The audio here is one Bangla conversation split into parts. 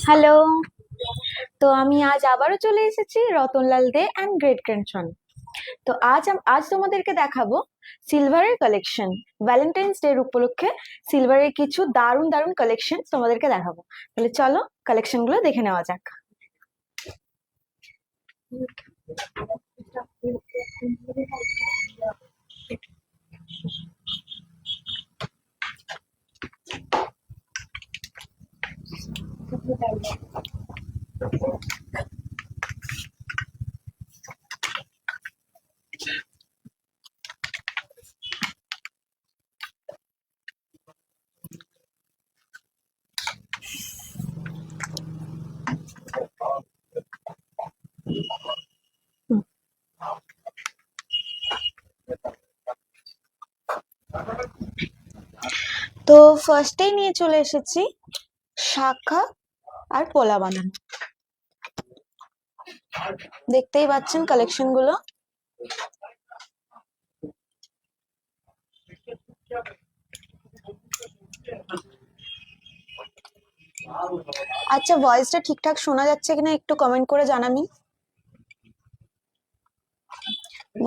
হ্যালো। তো আমি আজ আবারও চলে এসেছি রতনলাল দে অ্যান্ড গ্রেট গ্র্যান্ডসন। তো আজ তোমাদেরকে দেখাবো সিলভারের কালেকশন। ভ্যালেন্টাইন্স ডে উপলক্ষে সিলভারের কিছু দারুণ দারুণ কালেকশন তোমাদেরকে দেখাবো। তাহলে চলো কালেকশন গুলো দেখে নেওয়া যাক। তো ফার্স্টেই নিয়ে চলে এসেছি শাখা আর পোলা বানানো। দেখতেই পাচ্ছেন কালেকশন গুলো। আচ্ছা, ভয়েসটা ঠিকঠাক শোনা যাচ্ছে কিনা একটু কমেন্ট করে জানাবেন।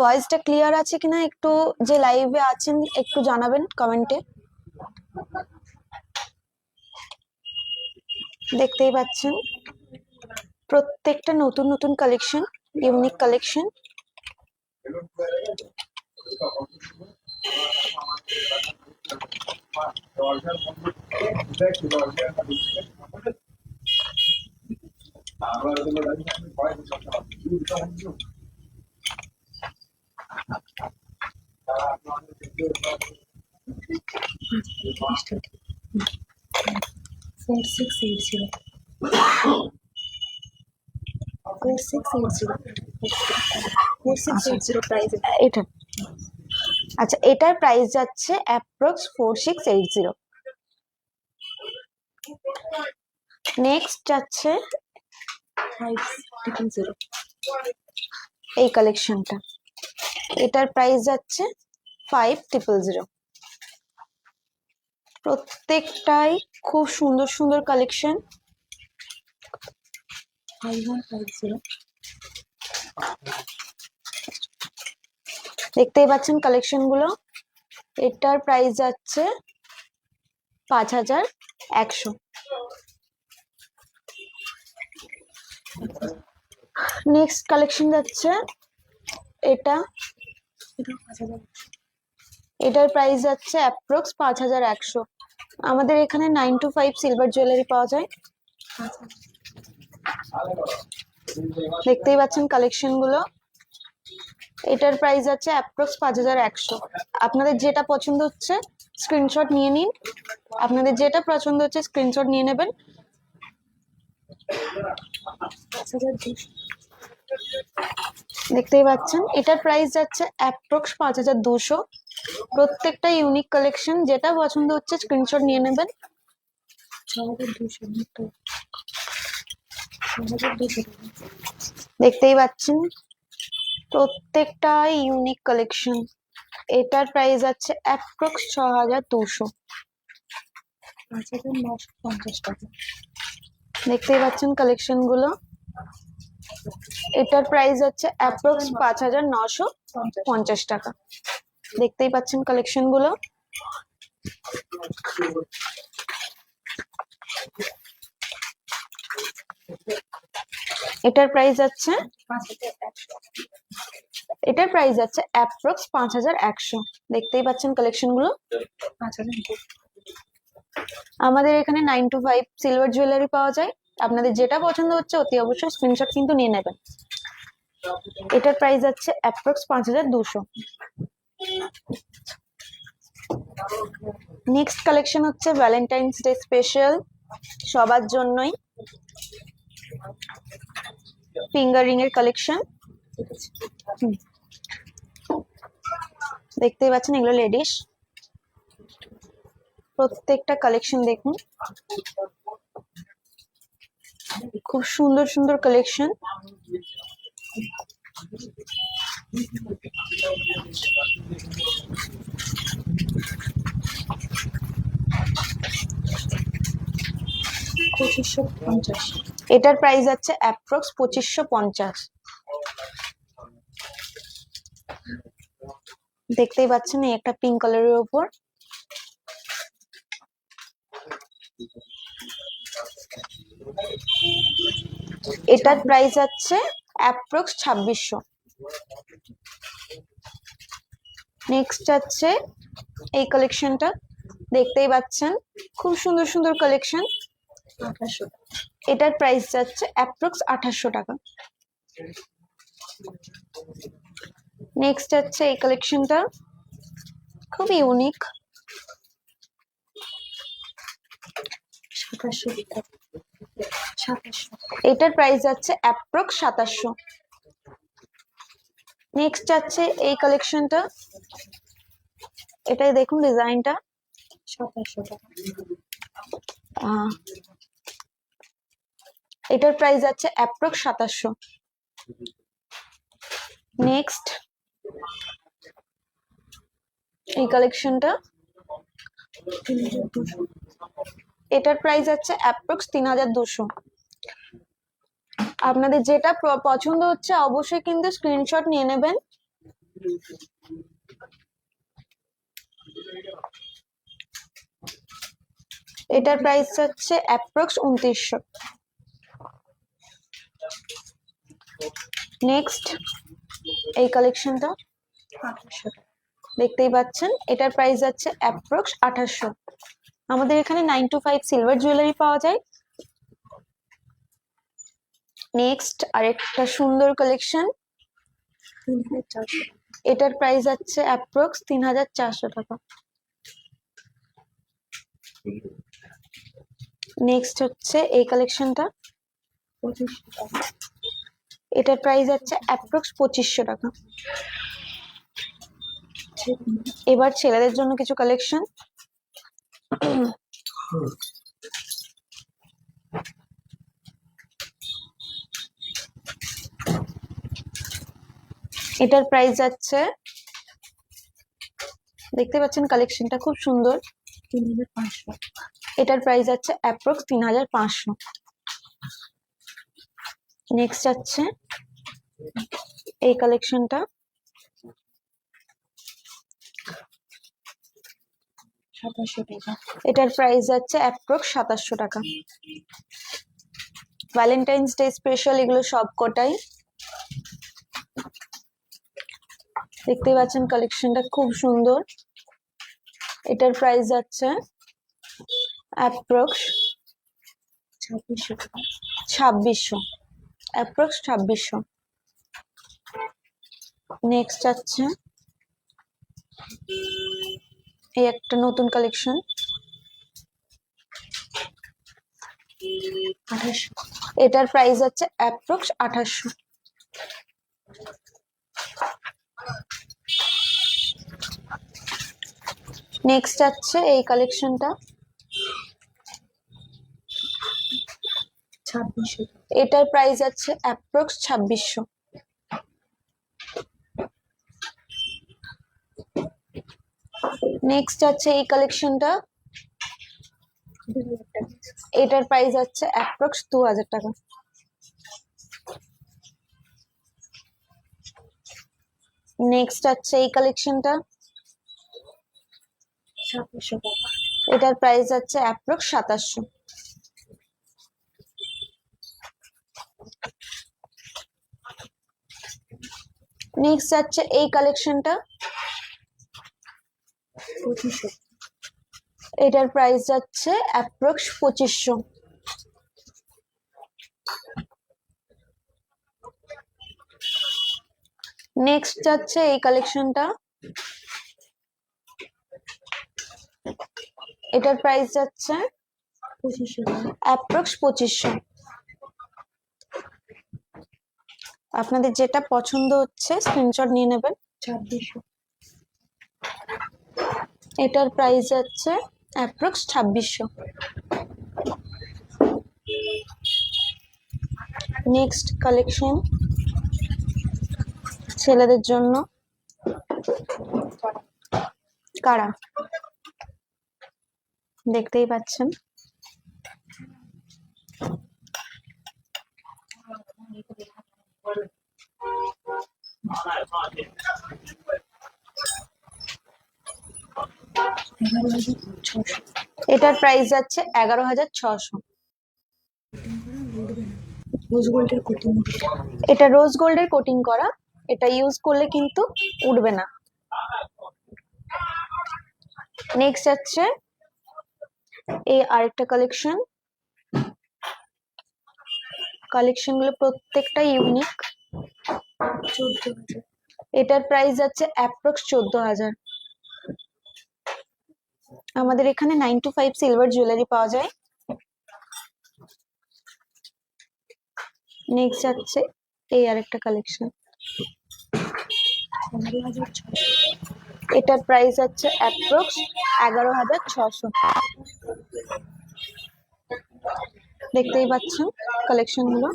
ভয়েসটা ক্লিয়ার আছে কিনা একটু, যে লাইভে আছেন একটু জানাবেন কমেন্টে। দেখতেই পাচ্ছেন প্রত্যেকটা নতুন নতুন কালেকশন, ইউনিক কালেকশন। এটা আচ্ছা, এটার প্রাইস যাচ্ছে অ্যাপ্রক্স 4680। নেক্সট যাচ্ছে এই কালেকশনটা, এটার প্রাইস যাচ্ছে 5000। প্রত্যেকটাই খুব সুন্দর সুন্দর কালেকশন। দেখতেই পাচ্ছেন কালেকশন গুলো। এটার প্রাইস যাচ্ছে 5100। নেক্সট কালেকশন যাচ্ছে এটা, এটার প্রাইস যাচ্ছে অ্যাপ্রক্স 5100। আমাদের এখানে 9 to 5 সিলভার জুয়েলারি পাওয়া যায়। দেখতেই পাচ্ছেন কালেকশন গুলো। এটার প্রাইস আছে অ্যাপ্রক্স 5100। আপনাদের যেটা পছন্দ হচ্ছে স্ক্রিনশট নিয়ে নিন, আপনাদের যেটা পছন্দ হচ্ছে স্ক্রিনশট নিয়ে নেবেন। দেখতেই পাচ্ছেন এটার প্রাইস যাচ্ছে অ্যাপ্রক্স 5200। প্রত্যেকটা ইউনিক কালেকশন, যেটা পছন্দ হচ্ছে স্ক্রিনশট নিয়ে নেবেন। দেখতেই পাচ্ছেন প্রত্যেকটা ইউনিক কালেকশন। এটার প্রাইস আছে অ্যাপ্রক্স 6200। দেখতেই পাচ্ছেন কালেকশন গুলো। এটার প্রাইস হচ্ছে অ্যাপ্রক্স 5950 টাকা। দেখতেই পাচ্ছেন কালেকশন গুলো। এটার প্রাইস আছে অ্যাপ্রক্স 5100। দেখতেই পাচ্ছেন কালেকশন গুলো। আমাদের এখানে 9 to 5 সিলভার জুয়েলারি পাওয়া যায়। আপনাদের যেটা পছন্দ হচ্ছে অতি অবশ্যই স্ক্রিনশট কিন্তু নিয়ে নেবেন। এটার প্রাইস আছে অ্যাপ্রক্স 5200। নেক্সট কালেকশন হচ্ছে ভ্যালেন্টাইন্স ডে স্পেশাল, সবার জন্যই ফিঙ্গার রিং এর কালেকশন। দেখতেই পাচ্ছেন এগুলো লেডিস। প্রত্যেকটা কালেকশন দেখুন, খুব সুন্দর সুন্দর কালেকশন। 2550। এটার প্রাইস আছে অ্যাপ্রক্স 2550। দেখতেই পাচ্ছেন এই একটা পিঙ্ক কালারের উপর। এটার প্রাইস আছে অ্যাপ্রক্স 2600। নেক্সট আছে এই কালেকশনটা, দেখতেই পাচ্ছেন খুব সুন্দর সুন্দর কালেকশন। 2800। এটার প্রাইস যাচ্ছে অ্যাপ্রক্স 2800 টাকা। নেক্সট আছে এই কালেকশনটা, খুব ইউনিক। 2700। এটার প্রাইস যাচ্ছে অ্যাপ্রক্স 2700। নেক্সট আছে এই কালেকশনটা, এটাই দেখুন ডিজাইনটা। 2700 টাকা। এটার প্রাইস আছে অ্যাপ্রক্স 2700। নেক্সট এই কালেকশনটা, 3200। এটার প্রাইস আছে অ্যাপ্রক্স 3200। আপনাদের যেটা পছন্দ হচ্ছে অবশ্যই কিন্তু স্ক্রিনশট নিয়ে নেবেন। এটার প্রাইস হচ্ছে অ্যাপ্রক্স 2900। নেক্সট এই কালেকশনটা 2800 টাকা। দেখতেই পাচ্ছেন, এটার প্রাইস যাচ্ছে অ্যাপ্রক্স 2800। আমাদের এখানে 9 to 5 সিলভার জুয়েলারি পাওয়া যায়। নেক্সট আরেকটা সুন্দর কালেকশন, 3400। এটার প্রাইস যাচ্ছে অ্যাপ্রক্স 3400 টাকা। নেক্সট হচ্ছে এই কালেকশনটা, 2500 টাকা। এটার প্রাইস যাচ্ছে অ্যাপ্রক্স 2500 টাকা। এবার ছেলেদের জন্য কিছু কালেকশন, এটার প্রাইস যাচ্ছে, দেখতে পাচ্ছেন কালেকশনটা খুব সুন্দর। 3500। এটার প্রাইস যাচ্ছে অ্যাপ্রক্স 3500। নেক্সট যাচ্ছে এই কালেকশনটা, 2700 টাকা। এটার প্রাইস যাচ্ছে অ্যাপ্রক্স 2700 টাকা। ভ্যালেন্টাইন্স ডে স্পেশাল এগুলো সব কটাই। দেখতে পাচ্ছেন কালেকশনটা খুব সুন্দর। এটার প্রাইস যাচ্ছে অ্যাপ্রক্স 2600 টাকা। 2600, অ্যাপ্রক্স 2600। নেক্সট যাচ্ছে এই একটা নতুন কালেকশন, 2800। এটার প্রাইস যাচ্ছে অ্যাপ্রক্স 2800। নেক্সট যাচ্ছে এই কালেকশনটা, 2600 টাকা। এটার প্রাইস যাচ্ছে অ্যাপ্রক্স 2600। নেক্সট যাচ্ছে এই কালেকশনটা, 2000 টাকা। এটার প্রাইস যাচ্ছে অ্যাপ্রক্স 2000 টাকা। নেক্সট যাচ্ছে এই কালেকশনটা, 2700 টাকা। এটার প্রাইস যাচ্ছে অ্যাপ্রক্স 2700। নেক্সট যাচ্ছে এই কালেকশনটা, 2500। এটার প্রাইস যাচ্ছে অ্যাপ্রক্স 2500। নেক্সট যাচ্ছে এই কালেকশনটা, এটার প্রাইস যাচ্ছে 2500 টাকা। অ্যাপ্রক্স 2500। আপনাদের যেটা পছন্দ হচ্ছে স্ক্রিনশট নিয়ে নেবেন। 2600। এটার প্রাইস যাচ্ছে অ্যাপ্রক্স 2600। নেক্সট কালেকশন ছেলেদের জন্য, কারা দেখতেই পাচ্ছেন এটার প্রাইস যাচ্ছে 11,600। রোজ গোল্ডের কোটিং। এটা রোজ গোল্ডের কোটিং করা, এটা ইউজ করলে কিন্তু উঠবে না। নেক্সট যাচ্ছে এই আরেকটা কালেকশন। কালেকশন গুলো প্রত্যেকটা ইউনিক। 14,000। এটার প্রাইস যাচ্ছে অ্যাপ্রক্স 14,000। আমাদের এখানে 9 to 5 সিলভার জুয়েলারি পাওয়া যায়। নেক্সট যাচ্ছে এই আরেকটা কালেকশন। 15,600। এটার প্রাইস যাচ্ছে অ্যাপ্রক্স 11,600। দেখতেই পাচ্ছেন কালেকশন গুলো।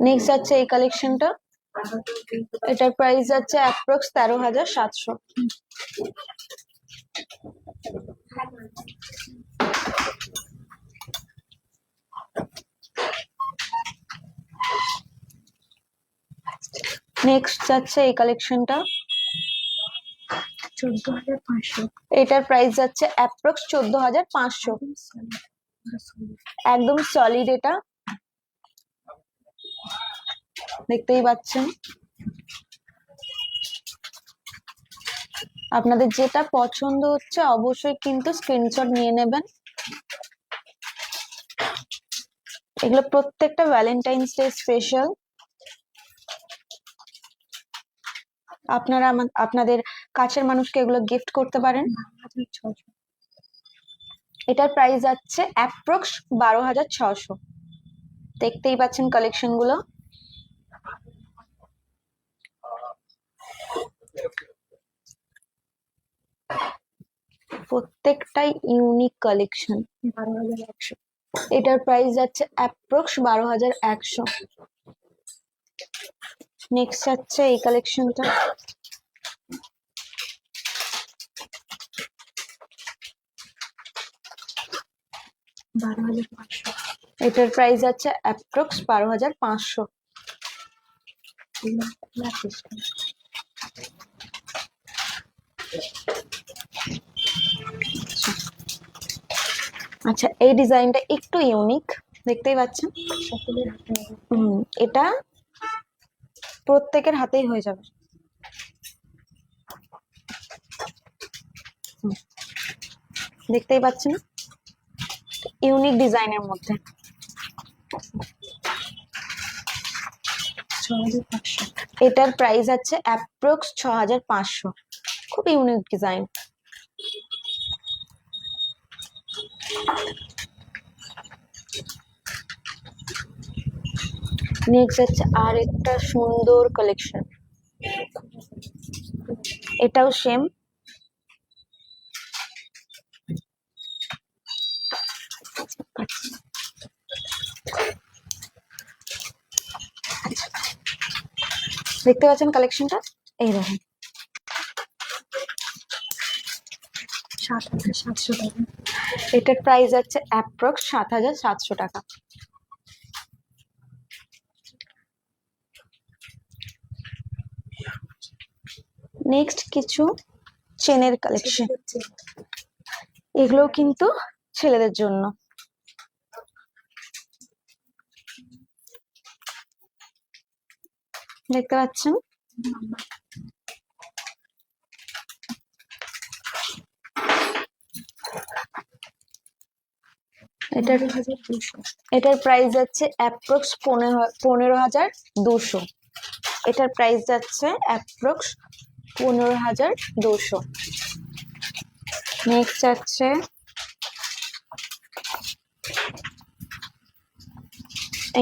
নেক্সট যাচ্ছে এই কালেকশনটা। এটার প্রাইস যাচ্ছে অ্যাপ্রক্স 13,700। নেক্সট যাচ্ছে এই কালেকশনটা। 14,500। এটার প্রাইস যাচ্ছে অ্যাপ্রক্স 14,500। একদম সলিড এটা, দেখতেই পাচ্ছেন। আপনাদের যেটা পছন্দ হচ্ছে অবশ্যই কিন্তু স্ক্রিনশট নিয়ে নেবেন। এগুলো প্রত্যেকটা ভ্যালেন্টাইন্স ডে স্পেশাল। আপনারা আপনাদের কাছের মানুষকে এগুলো গিফট করতে পারেন। 12,600। এটার প্রাইস যাচ্ছে অ্যাপ্রক্স 12,600। দেখতেই পাচ্ছেন কালেকশন গুলো। প্রত্যেকটাই ইউনিক কালেকশন। 12,100। এটার প্রাইস যাচ্ছে অ্যাপ্রক্স 12,100। নেক্সট যাচ্ছে এই কালেকশনটা। এটার প্রাইস যাচ্ছে অ্যাপ্রক্স 12,500। আচ্ছা, এই ডিজাইনটা একটু ইউনিক, দেখতেই পাচ্ছেন। এটা প্রত্যেকের হাতেই হয়ে যাবে। দেখতেই পাচ্ছেন ইউনিক ডিজাইনের মধ্যে। 6,500। এটার প্রাইস আছে অ্যাপ্রক্স 6,500। খুব ইউনিক ডিজাইন। নেক্সট হচ্ছে আর একটা সুন্দর কালেকশন। এটাও সেম। দেখতে পাচ্ছেন কালেকশনটা এইরকম। 7,700 টাকা। এটার প্রাইস আছে অ্যাপ্রক্স 7,700 টাকা। নেক্সট কিছু চেনের কালেকশন। এগুলো কিন্তু ছেলেদের জন্য। দেখতে পাচ্ছেন এটার প্রাইস যাচ্ছে অ্যাপ্রক্স 15,200। এটার প্রাইস যাচ্ছে অ্যাপ্রক্স 15,200। নেক্সট যাচ্ছে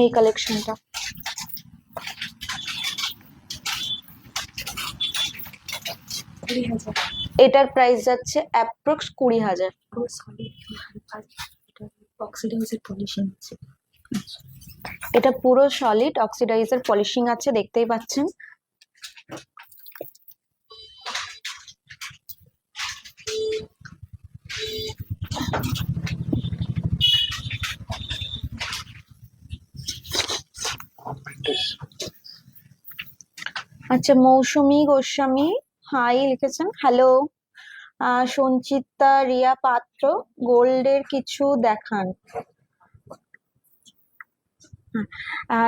এই কালেকশনটা। 20,000 এটার প্রাইস যাচ্ছে অ্যাপ্রক্স 20,000। পুরো সলিড কাজ। এটা অক্সিডাইজার পলিশিং আছে। এটা পুরো সলিড অক্সিডাইজার পলিশিং আছে, দেখতেই পাচ্ছেন। আচ্ছা, মৌসুমী গোস্বামী হাই লিখেছেন, হ্যালো। সঞ্চিতা রিয়া পাত্র, গোল্ডের কিছু দেখান।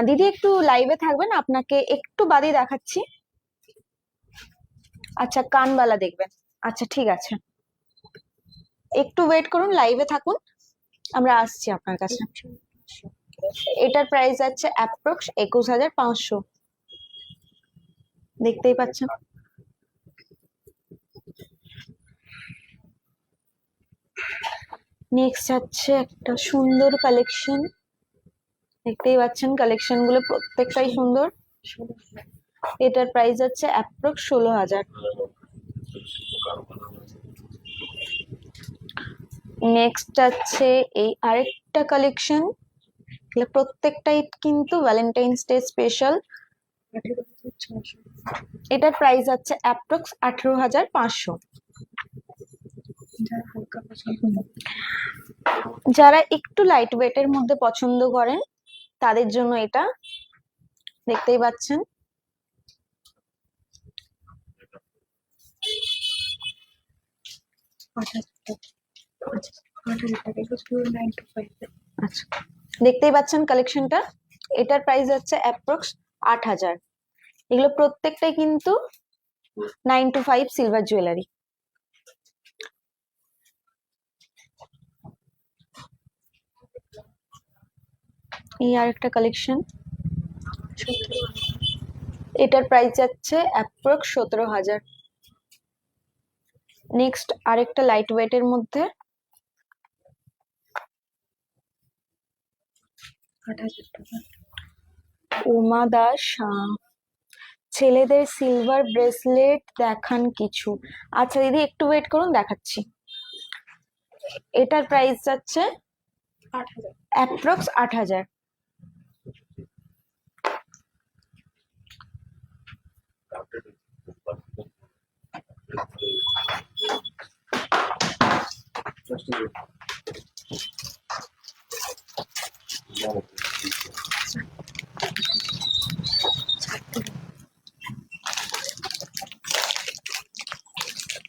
দিদি একটু লাইভে থাকবেন, আপনাকে একটু বাদে দেখাচ্ছি। আচ্ছা, কানবালা দেখবেন। আচ্ছা ঠিক আছে, একটু ওয়েট করুন, লাইভে থাকুন, আমরা আসছি আপনার কাছে। এটার প্রাইস আছে অ্যাপ্রক্স 21,500, দেখতেই পাচ্ছেন। নেক্সট হচ্ছে একটা সুন্দর কালেকশন, দেখতেই পাচ্ছেন কালেকশন গুলো প্রত্যেকটাই সুন্দর। এটার প্রাইস হচ্ছে অ্যাপ্রক্স 16,000। নেক্সট আছে এই আরেকটা কালেকশন, প্রত্যেকটাই কিন্তু ভ্যালেন্টাইন্স ডে স্পেশাল। 18,600 এটার প্রাইস আছে অ্যাপ্রক্স 18,500। যারা হালকা পছন্দ যারা একটু লাইট ওয়েটের মধ্যে পছন্দ করেন তাদের জন্য এটা, দেখতেই পাচ্ছেন। আচ্ছা, এগুলো পুরো 9 to 5। আচ্ছা, দেখতেই পাচ্ছেন কালেকশনটা। এটার প্রাইস হচ্ছে অ্যাপ্রক্স 8,000। এগুলো প্রত্যেকটাই কিন্তু 9 to 5 সিলভার জুয়েলারি। এই আরেকটা কালেকশন, এটার প্রাইস যাচ্ছে অ্যাপ্রক্স 17,000। নেক্সট আরেকটা লাইট ওয়েটের মধ্যে, 8,000 টাকা। উমা দাস, ছেলেদের সিলভার ব্রেসলেট দেখান কিছু। আচ্ছা দিদি একটু ওয়েট করুন, দেখাচ্ছি। এটার প্রাইস যাচ্ছে 8,000। অ্যাপ্রক্স 8,000।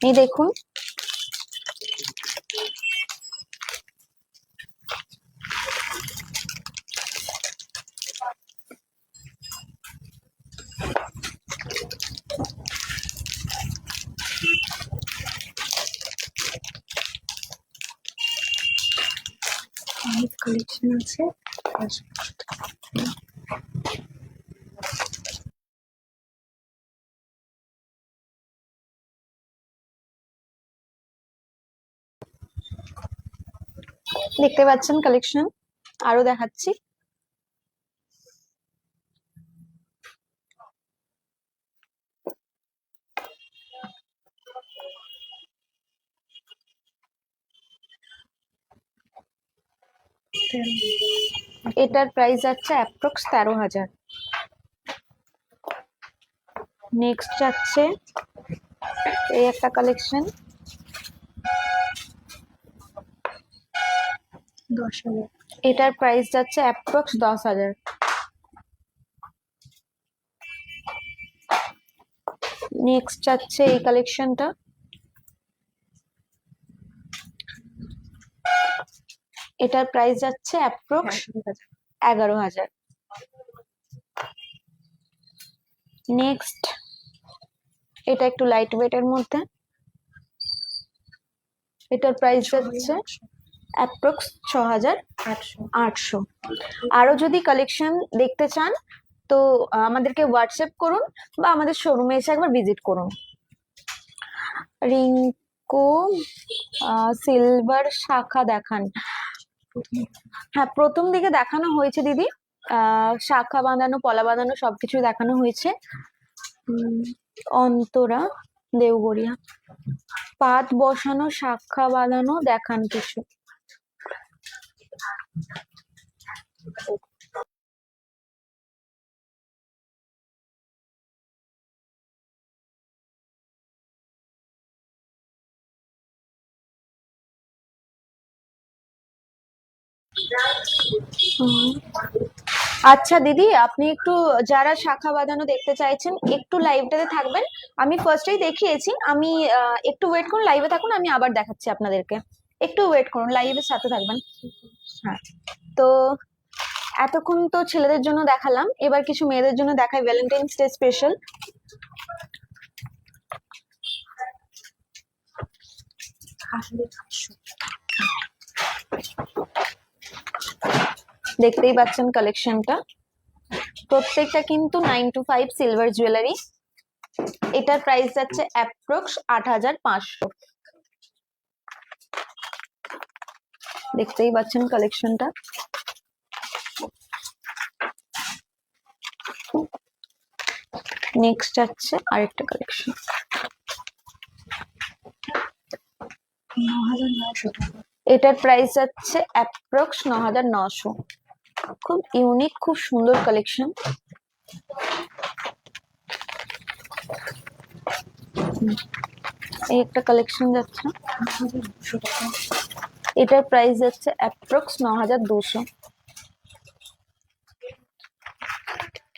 এই দেখুন, অনেক কালেকশন আছে। দেখতে পাচ্ছেন কালেকশন, আরো দেখাচ্ছি। এটার প্রাইস যাচ্ছে অ্যাপ্রক্স 13,000। নেক্সট যাচ্ছে এই একটা কালেকশন, 10,000। এটার প্রাইস যাচ্ছে অ্যাপ্রক্স 10,000। নেক্সট যাচ্ছে এই কালেকশনটা, এটার প্রাইস যাচ্ছে অ্যাপ্রক্স 11,000। নেক্সট এটা একটু লাইট ওয়েটের মধ্যে, এটার প্রাইস যাচ্ছে অ্যাপ্রক্স 6,800। আরো যদি কালেকশন দেখতে চান তো আমাদেরকে হোয়াটসঅ্যাপ করুন বা আমাদের শোরুমে এসে একবার ভিজিট করুন। রিঙ্কু, সিলভার শাখা দেখান। হ্যাঁ, প্রথম দিকে দেখানো হয়েছে দিদি, শাখা বাঁধানো, পলা বাঁধানো সবকিছু দেখানো হয়েছে। অন্তরা, দেওঘরিয়া। পাত বসানো, শাখা বাঁধানো, দেখান কিছু। আচ্ছা দিদি, আপনি একটু যারা শাখা বাঁধানো দেখতে চাইছেন একটু লাইভটাতে থাকবেন। আমি ফার্স্টেই দেখিয়েছি, আমি একটু ওয়েট করুন, লাইভে থাকুন, আমি আবার দেখাচ্ছি আপনাদেরকে। একটু ওয়েট করুন, লাইভের সাথে থাকবেন। হ্যাঁ, তো এতক্ষণ তো ছেলেদের জন্য দেখালাম, এবার কিছু মেয়েদের জন্য দেখাই, ভ্যালেন্টাইন্স ডে স্পেশাল। দেখতেই পাচ্ছেন কালেকশনটা, প্রত্যেকটা কিন্তু 9 to 5 সিলভার জুয়েলারি। এটার প্রাইস যাচ্ছে অ্যাপ্রক্স 8,500। দেখতেই পাচ্ছেন কালেকশনটা। নেক্সট আছে আরেকটা কালেকশন, 9,900 টাকা। এটার প্রাইস যাচ্ছে অ্যাপ্রক্স 9,900। খুব ইউনিক, খুব সুন্দর কালেকশন। এই একটা কালেকশন যাচ্ছে, 9,200 টাকা। এটার প্রাইস যাচ্ছে অ্যাপ্রক্স 9,200।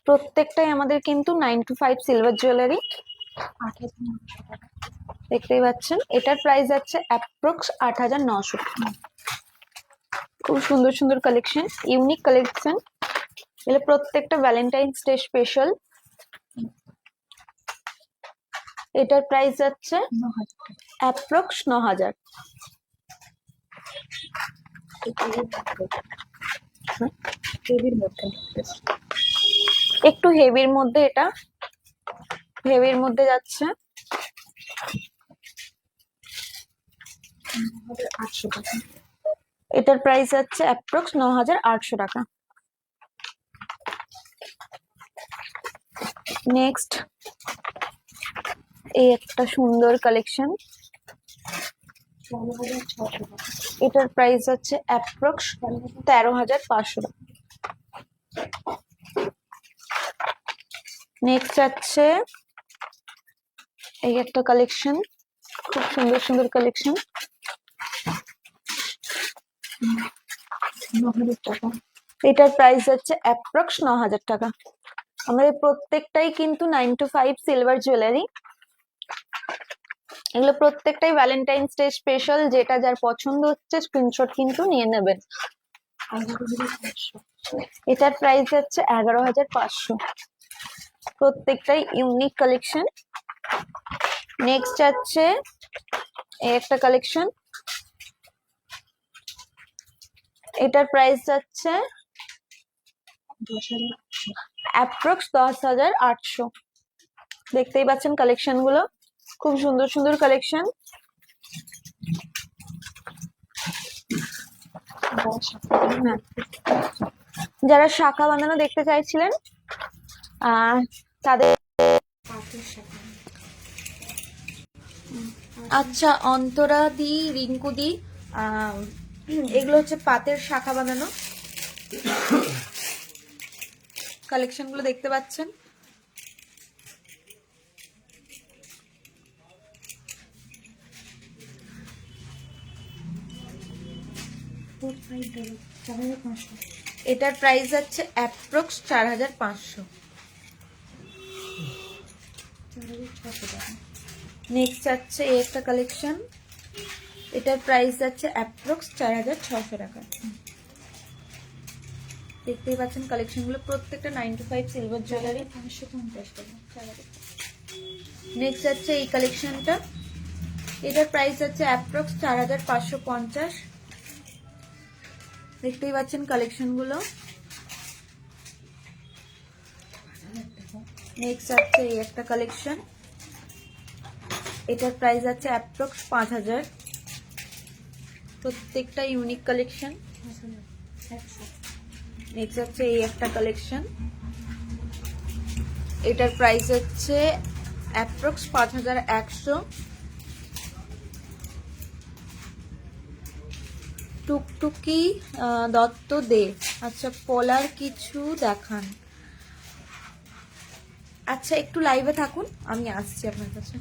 প্রত্যেকটাই আমাদের কিন্তু 9 to 5 সিলভার জুয়েলারি। 8,900 টাকা। দেখতেই পাচ্ছেন, এটার প্রাইস যাচ্ছে অ্যাপ্রক্স 8,900। খুব সুন্দর সুন্দর কালেকশন, ইউনিক কালেকশন। এগুলো প্রত্যেকটা ভ্যালেন্টাইন্স ডে স্পেশাল। এটার প্রাইস যাচ্ছে 9,000 টাকা। অ্যাপ্রক্স 9,000। হেভির মধ্যে একটু হেভির মধ্যে, এটা হেভির মধ্যে যাচ্ছে। 9,800 টাকা। এটার প্রাইস যাচ্ছে অ্যাপ্রক্স 9,800 টাকা। নেক্সট এই একটা সুন্দর কালেকশন, 12,600 টাকা। এটার প্রাইস যাচ্ছে অ্যাপ্রক্স 13,500 টাকা। নেক্সট আছে এই একটা কালেকশন, খুব সুন্দর সুন্দর কালেকশন। 9,000 টাকা। এটার প্রাইস যাচ্ছে অ্যাপ্রক্স 9,000 টাকা। আমাদের প্রত্যেকটাই কিন্তু 9 to 5 সিলভার জুয়েলারি। এগুলো প্রত্যেকটাই ভ্যালেন্টাইন্স ডে স্পেশাল, যেটা যার পছন্দ হচ্ছে স্ক্রিনশট কিন্তু নিয়ে নেবেন। 11,500। এটার প্রাইস যাচ্ছে 11,500। প্রত্যেকটাই ইউনিক কালেকশন। নেক্সট আছে এই একটা কালেকশন, এটার প্রাইস যাচ্ছে 10,800। অ্যাপ্রক্স 10,800। দেখতেই পাচ্ছেন কালেকশন গুলো, খুব সুন্দর সুন্দর কালেকশন। যারা শাখা বাঁধানো দেখতে চাইছিলেন তাদের, আচ্ছা অন্তরা দি, রিঙ্কু দি, এগুলো হচ্ছে পাতের শাখা বাঁধানো কালেকশন গুলো দেখতে পাচ্ছেন। এটার প্রাইস যাচ্ছে অ্যাপ্রক্স 4,500। নেক্সট যাচ্ছে এই একটা কালেকশন, এটার প্রাইস যাচ্ছে অ্যাপ্রক্স 4,600 টাকা। দেখতেই পাচ্ছেন কালেকশন গুলো প্রত্যেকটা 9 to 5 সিলভার জুয়েলারি। 550 টাকা। নেক্সট যাচ্ছে এই কালেকশনটা, এটার প্রাইস যাচ্ছে অ্যাপ্রক্স 4,550। দেখতেই পাচ্ছেন কালেকশন গুলো। নেক্সট আছে এই একটা কালেকশন, এটার প্রাইস আছে অ্যাপ্রক্স 5,000। প্রত্যেকটা ইউনিক কালেকশন। নেক্সট আছে এই একটা কালেকশন, এটার প্রাইস হচ্ছে অ্যাপ্রক্স 5100। টুকটুকি দত্ত দে। আচ্ছা, পলার কিছু দেখান। আচ্ছা, একটু লাইভে থাকুন, আমি আসছি আপনার কাছে।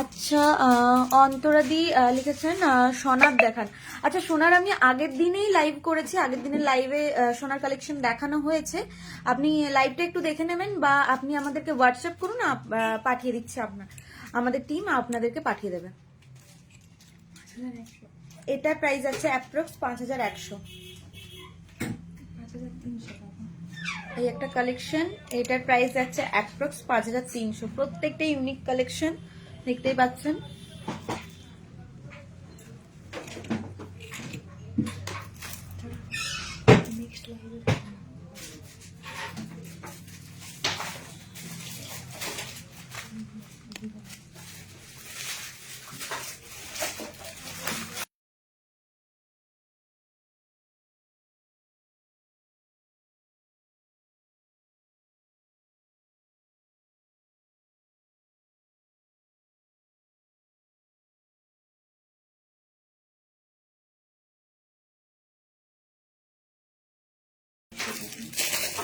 আচ্ছা, অন্তরাদি লিখেছেন সোনার দেখান। আচ্ছা, সোনার আমি আগের দিনেই লাইভ করেছি, আগের দিনের লাইভে সোনার কালেকশন দেখানো হয়েছে। আপনি লাইভটা একটু দেখে নেবেন, বা আপনি আমাদেরকে হোয়াটসঅ্যাপ করুন, পাঠিয়ে দিচ্ছি আপনার, আমাদের টিম আপনাদেরকে পাঠিয়ে দেবে। এটার প্রাইস আছে অ্যাপ্রক্স 5100। এই একটা কালেকশন, এটার প্রাইস আছে অ্যাপ্রক্স 5300। প্রত্যেকটা ইউনিক কালেকশন, দেখতেই পাচ্ছেন।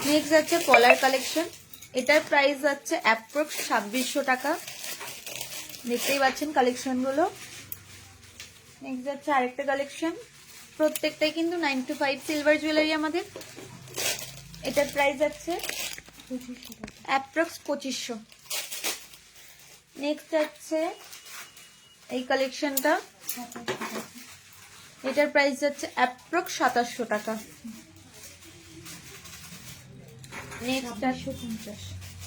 নেক্সট আছে পলার কালেকশন, এটার প্রাইস আছে অ্যাপ্রক্স 2600 টাকা। দেখতেই পাচ্ছেন কালেকশনগুলো। নেক্সট আছে আরেকটা কালেকশন, প্রত্যেকটাই কিন্তু 9 to 5 সিলভার জুয়েলারি আমাদের। এটার প্রাইস আছে অ্যাপ্রক্স 2500। নেক্সট আছে এই কালেকশনটা, এটার প্রাইস যাচ্ছে অ্যাপ্রক্স 2700 টাকা। নেক্সট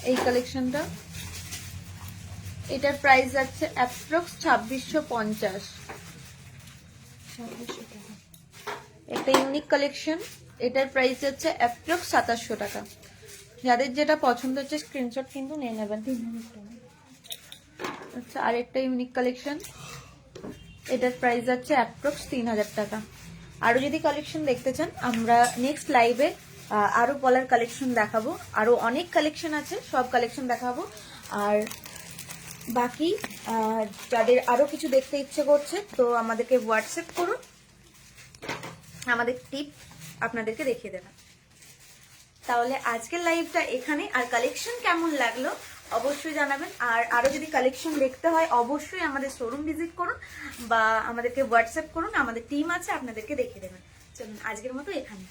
এই কালেকশনটা, এটার প্রাইস যাচ্ছে অ্যাপ্রক্স 2650। একটা ইউনিক কালেকশন, এটার প্রাইস যাচ্ছে অ্যাপ্রক্স 2700 টাকা। যাদের যেটা পছন্দ হচ্ছে স্ক্রিনশট কিন্তু নিয়ে নেবেন। আচ্ছা, আরেকটা ইউনিক কালেকশন, এটার প্রাইস যাচ্ছে অ্যাপ্রক্স 3000 টাকা। আরো যদি কালেকশন দেখতে চান, আমরা নেক্সট লাইভে আরো পলার কালেকশন দেখাবো, আরো অনেক কালেকশন আছে, সব কালেকশন দেখাবো। আর বাকি যাদের আরো কিছু দেখতে ইচ্ছে করছে, তো আমাদেরকে হোয়াটসঅ্যাপ করুন, আমাদের টিপ আপনাদেরকে দেখিয়ে দেবেন। তাহলে আজকের লাইভটা এখানে। আর কালেকশন কেমন লাগলো অবশ্যই জানাবেন। আর আরো যদি কালেকশন দেখতে হয়, অবশ্যই আমাদের শোরুম ভিজিট করুন, বা আমাদেরকে হোয়াটসঅ্যাপ করুন, আমাদের টিম আছে আপনাদেরকে দেখিয়ে দেবেন। চলুন আজকের মতো এখানে।